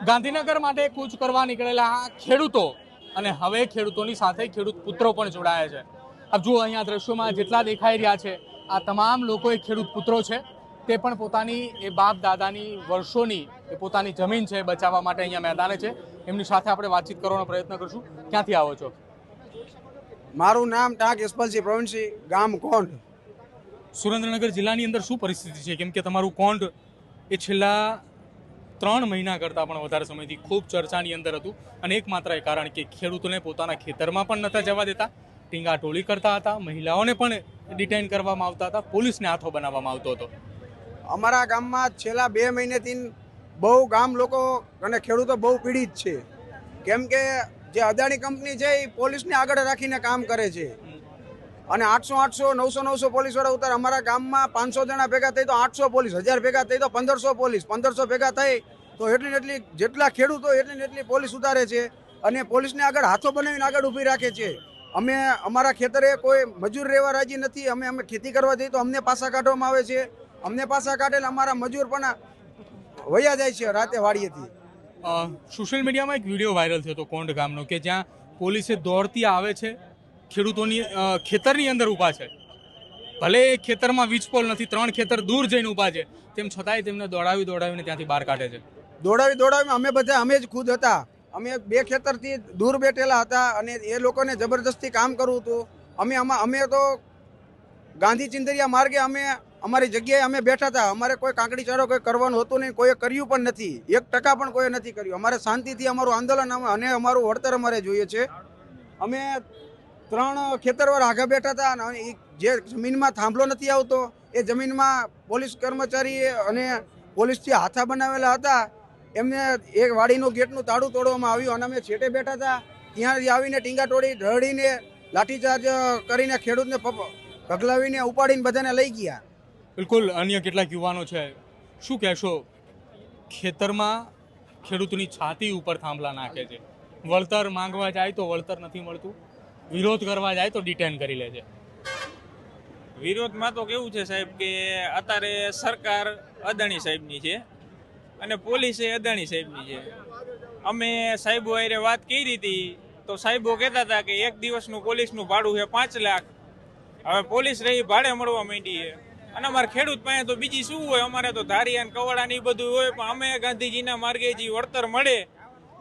ગાંધીનગર માટે કૂચ કરવા નીકળેલા ખેડૂતો અને હવે ખેડૂતોની સાથે ખેડૂત પુત્રો પણ જોડાયા છે. આપ જુઓ અહીંયા દ્રશ્યોમાં જેટલા દેખાઈ રહ્યા છે આ તમામ લોકો એ ખેડૂત પુત્રો છે. તે પણ પોતાની એ બાપ દાદાની વર્ષોની એ પોતાની જમીન છે બચાવવા માટે અહીંયા મેદાને છે. એમની સાથે આપણે વાતચીત કરવાનો પ્રયત્ન કરશું. ક્યાંથી આવો છો? મારું નામ ટાંક યશપાલસિંહ પ્રવીણસિંહ, ગામ કોંઢ. સુરેન્દ્રનગર જિલ્લાની અંદર શું પરિસ્થિતિ છે? કેમ કે તમારું કોંઢ એ છેલ્લા 3 મહિના કરતાં પણ વધારે સમયથી ખૂબ ચર્ચાની અંદર હતું અને એકમાત્ર એ કારણ કે ખેડૂતોને પોતાના ખેતરમાં પણ નહોતા જવા દેતા, ટીંગાટોળી કરતા હતા, મહિલાઓને પણ ડિટેઇન કરવામાં આવતા હતા, પોલીસને હાથો બનાવવામાં આવતો હતો. અમારા ગામમાં છેલ્લા 2 મહિનેથી બહુ ગામ લોકો અને ખેડૂતો બહુ પીડિત છે. કેમ કે જે અદાણી કંપની છે એ પોલીસને આગળ રાખીને કામ કરે છે અને 800 900 પોલીસવાળા ઉતાર. અમારા ગામમાં 500 જણા ભેગા થઈ તો 800 પોલીસ, 1000 ભેગા થઈ તો 1500 પોલીસ, 1500 ભેગા થઈ તો એટલી જેટલા ખેડૂતો એટલી પોલીસ ઉતારે છે અને પોલીસને આગળ હાથો બનાવીને આગળ ઊભી રાખે છે. અમે અમારા ખેતરે કોઈ મજૂર રહેવા રાજી નથી. અમે ખેતી કરવા જઈએ તો અમને પાછા કાઢવામાં આવે છે. અમને પાછા કાઢેલા અમારા મજૂર પણ વયા જાય છે રાતે વાડીએથી. સોશિયલ મીડિયામાં એક વિડીયો વાયરલ થયો હતો કોંઢ ગામનો કે જ્યાં પોલીસે દોડતી આવે છે, ખેડૂતોની ખેતરની અંદર ઊભા છે. ભલે એ ખેતરમાં વીજપોલ નથી, 3 ખેતર દૂર જઈને ઊભા છે, તેમ છતાંય તેમને દોડાવીને ત્યાંથી બહાર કાઢે છે. દોડાવી અમે જ ખુદ હતા. અમે 2 ખેતરથી દૂર બેઠેલા હતા અને એ લોકોને જબરદસ્તી કામ કરવું હતું. અમે તો ગાંધી ચિંદરિયા માર્ગે અમારી જગ્યાએ અમે બેઠા હતા. અમારે કોઈ કાંકડી ચારો કોઈ કરવાનું હતું નહીં, કોઈએ કર્યું પણ નથી. 1% પણ કોઈએ નથી કર્યું. અમારે શાંતિથી અમારું આંદોલન અને અમારું વળતર અમારે જોઈએ છે. અમે 3 ખેતરવાર આગળ બેઠા હતા અને જે જમીનમાં થાંભલો નથી આવતો એ જમીનમાં પોલીસ કર્મચારી અને પોલીસથી હાથા બનાવેલા હતા. એમને એક વાડીનું ગેટનું તાળું તોડવામાં આવ્યું અને અમે છેટે બેઠા હતા. ત્યાંથી આવીને ટીંગાટોળી ઢળીને લાઠીચાર્જ કરીને ખેડૂતને ભગલાવીને ઉપાડીને બધાને લઈ ગયા. બિલકુલ. અન્ય કેટલાક યુવાનો છે, શું કહેશો? ખેતરમાં ખેડૂતની છાતી ઉપર થાંભલા નાખે છે, વળતર માંગવા જાય તો વળતર નથી મળતું, વિરોધ કરવા જાય તો ડિટેન કરી લે છે. વિરોધમાં તો કેવું છે સાહેબ કે અત્યારે સરકાર અદાણી સાહેબની છે અને પોલીસ એ અદાણી સાહેબની છે. અમે સાહેબો હારે વાત કરી હતી તો સાહેબો કહેતા હતા કે 1 દિવસનું પોલીસનું ભાડું છે 5 લાખ. હવે પોલીસ રહી ભાડે મળવા માંડી છે અને અમારે ખેડૂત પાસે તો બીજી શું હોય? અમારે તો ધારિયા ને કવાડા ને બધું હોય, પણ અમે ગાંધીજીના માર્ગે જે વળતર મળે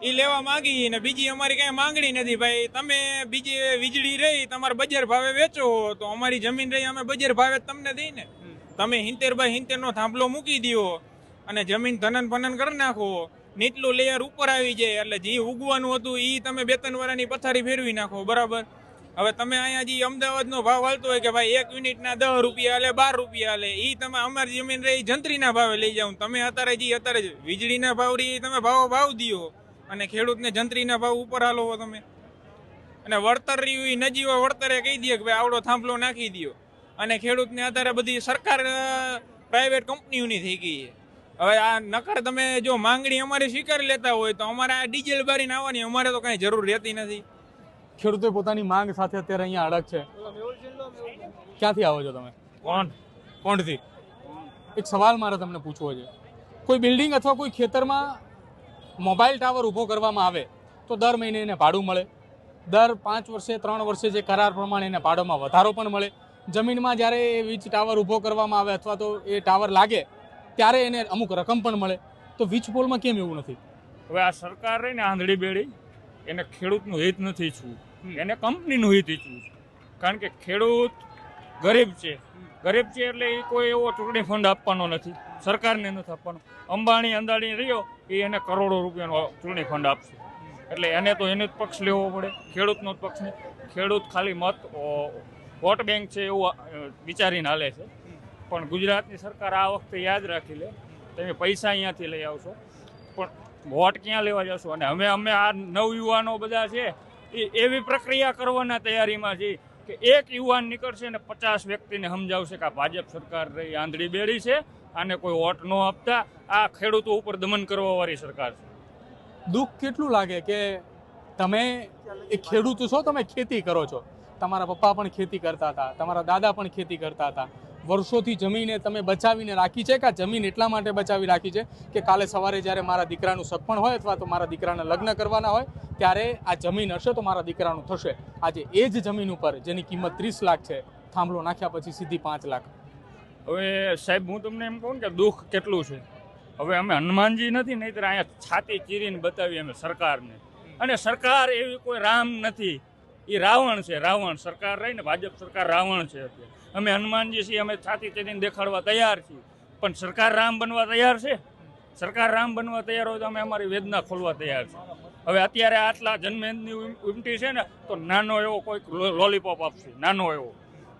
એ લેવા માંગીએ ને બીજી અમારી કઈ માંગણી નથી. ભાઈ તમે બીજી વીજળી રહી તમારે બજાર ભાવે વેચો તો અમારી જમીન રહી અમે બજાર ભાવે તમને દઈ ને. તમે 70/70 નો થાંભલો મૂકી દો અને જમીન ધનન ભનન કરી નાખો, નીચલું લેયર ઉપર આવી જાય એટલે જે ઉગવાનું હતું એ તમે 2-3 વર્ષની પથારી ફેરવી નાખો. બરાબર. હવે તમે અહીંયા જે અમદાવાદનો ભાવ હાલતો હોય કે ભાઈ 1 યુનિટના 10 રૂપિયા હાલે, 12 રૂપિયા હાલે, એ તમે અમારી જમીન રહી જંત્રીના ભાવે લઈ જાઓ. તમે અત્યારે વીજળીના ભાવ રહી તમે ભાવ દો અને ખેડૂતને જંત્રીના ભાવ ઉપર હાલો તમે. અને વળતર રહ્યું એ નજીવા વળતરે કહી દે કે ભાઈ આવડો થાંભલો નાખી દો અને ખેડૂતને અત્યારે બધી સરકાર પ્રાઇવેટ કંપનીઓની થઈ ગઈ છે. હવે આ નકર તમે જો માંગણી અમારી સ્વીકારી લેતા હોય તો અમારે આ ડીઝલ બારીને આવવાની અમારે તો કાંઈ જરૂર રહેતી નથી. ખેડૂતો પોતાની માંગ સાથે અત્યારે અહીંયા અડગ છે. ક્યાંથી આવો છો તમે? કોંઢથી. એક સવાલ મારે તમને પૂછવો છે. કોઈ બિલ્ડિંગ અથવા કોઈ ખેતરમાં મોબાઈલ ટાવર ઊભો કરવામાં આવે તો દર મહિને એને ભાડું મળે, દર 5 વર્ષે 3 વર્ષે જે કરાર પ્રમાણે એને ભાડામાં વધારો પણ મળે. જમીનમાં જ્યારે એ વીજ ટાવર ઊભો કરવામાં આવે અથવા તો એ ટાવર લાગે ત્યારે એને અમુક રકમ પણ મળે. તો વીજ પોલમાં કેમ એવું નથી? હવે આ સરકાર રહી ને આંધળી બેડી, એને ખેડૂતનું હિત નથી ઈચ્છવું, એને કંપનીનું હિત ઈચ્છવું છે. કારણ કે ખેડૂત ગરીબ છે એટલે એ કોઈ એવો ચૂંટણી ફંડ આપવાનો નથી, સરકારને નથી આપવાનો. અંબાણી અંદાણી રહ્યો એ એને કરોડો રૂપિયાનો ચૂંટણી ફંડ આપશે એટલે એને તો એનો જ પક્ષ લેવો પડે, ખેડૂતનો જ પક્ષ નહીં. ખેડૂત ખાલી વોટ બેંક છે એવું વિચારીને હાલે છે. પણ ગુજરાતની સરકાર આ વખતે યાદ રાખી લે, તમે પૈસા અહીંયાથી લઈ આવશો પણ વોટ ક્યાં લેવા જશો? અને અમે આ નવયુવાનો બધા છે એ એવી પ્રક્રિયા કરવાના તૈયારીમાં છે કે એક યુવાન નીકળશે ને 50 વ્યક્તિને સમજાવશે કે આ ભાજપ સરકાર રહી આંધળી બેડી છે, આને કોઈ વોટ ન આપતા, આ ખેડૂતો ઉપર દમન કરવાવાળી સરકાર છે. દુઃખ કેટલું લાગે કે તમે એક ખેડૂત છો, તમે ખેતી કરો છો, તમારા પપ્પા પણ ખેતી કરતા હતા, તમારા દાદા પણ ખેતી કરતા હતા, વર્ષોથી જમીને તમે બચાવીને રાખી છે કે આ જમીન એટલા માટે બચાવી રાખી છે કે કાલે સવારે જ્યારે મારા દીકરાનું સગપણ હોય અથવા તો મારા દીકરાના લગ્ન કરવાના હોય ત્યારે આ જમીન હશે તો મારા દીકરાનું થશે. આજે એ જ જમીન ઉપર જેની કિંમત 30 લાખ છે, થાંભલો નાખ્યા પછી સીધી 5 લાખ. હવે સાહેબ હું તમને એમ કહું કે દુઃખ કેટલું છે. હવે અમે હનુમાનજી નથી, નહીંતર અહીંયા છાતી ચીરીને બતાવીએ અમે સરકારને. અને સરકાર એવી કોઈ રામ નથી, એ રાવણ છે. રાવણ સરકાર રહી ને ભાજપ સરકાર રાવણ છે. અત્યારે અમે હનુમાનજી છીએ, અમે છાતી ચીરીને દેખાડવા તૈયાર છીએ, પણ સરકાર રામ બનવા તૈયાર છે? સરકાર રામ બનવા તૈયાર હોય તો અમે અમારી વેદના ખોલવા તૈયાર છે. હવે અત્યારે આટલા જન્મેદની ઉમટી છે ને, તો નાનો એવો કોઈક લોલીપોપ આપશે, નાનો એવો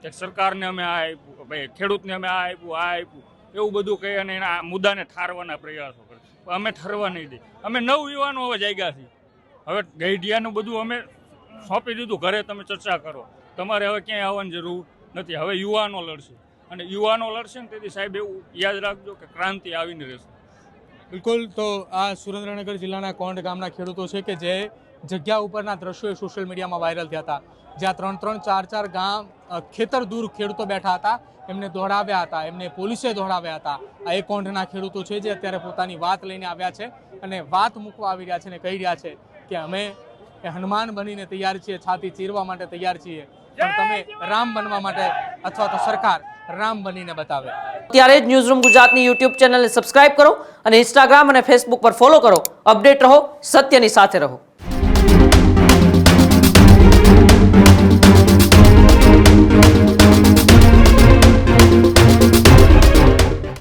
કે સરકારને અમે આ આપ્યું, ભાઈ ખેડૂતને અમે આ આપ્યું, આ આપ્યું, એવું બધું કહી અને એના મુદ્દાને ઠારવાના પ્રયાસો કરે. અમે ઠરવા નહીં દઈએ. અમે નવયુવાનો હવે જાગ્યા છીએ. હવે ગઈઢિયાનું બધું અમે સોંપી દીધું, ઘરે તમે ચર્ચા કરો, તમારે હવે ક્યાંય આવવાની જરૂર નથી. હવે યુવાનો લડશે, અને યુવાનો લડશે ને તેથી સાહેબ એવું યાદ રાખજો કે ક્રાંતિ આવીને રહેશે. બિલકુલ. તો આ સુરેન્દ્રનગર જિલ્લાના કોંઢ ગામના ખેડૂતો છે કે જે જગ્યા ઉપરના દ્રશ્યો સોશિયલ મીડિયામાં વાયરલ થયા હતા, જ્યાં 3-3, 4-4 ગામ ખેતર દૂર ખેડૂતો બેઠા હતા, એમને દોડાવ્યા હતા, એમને પોલીસે દોડાવ્યા હતા. આ એ કોંઢના ખેડૂતો છે જે અત્યારે પોતાની વાત લઈને આવ્યા છે અને વાત મૂકવા આવી રહ્યા છે અને કહી રહ્યા છે કે અમે હનુમાન બનીને તૈયાર છીએ, છાતી ચીરવા માટે તૈયાર છીએ, પણ તમે રામ બનવા માટે અથવા તો સરકાર રામ બનીને બતાવે. ત્યારે જ ન્યૂઝરૂમ ગુજરાતની યુટ્યુબ ચેનલને સબસ્ક્રાઇબ કરો અને ઇન્સ્ટાગ્રામ અને ફેસબુક પર ફોલો કરો. અપડેટ રહો, સત્યની સાથે રહો.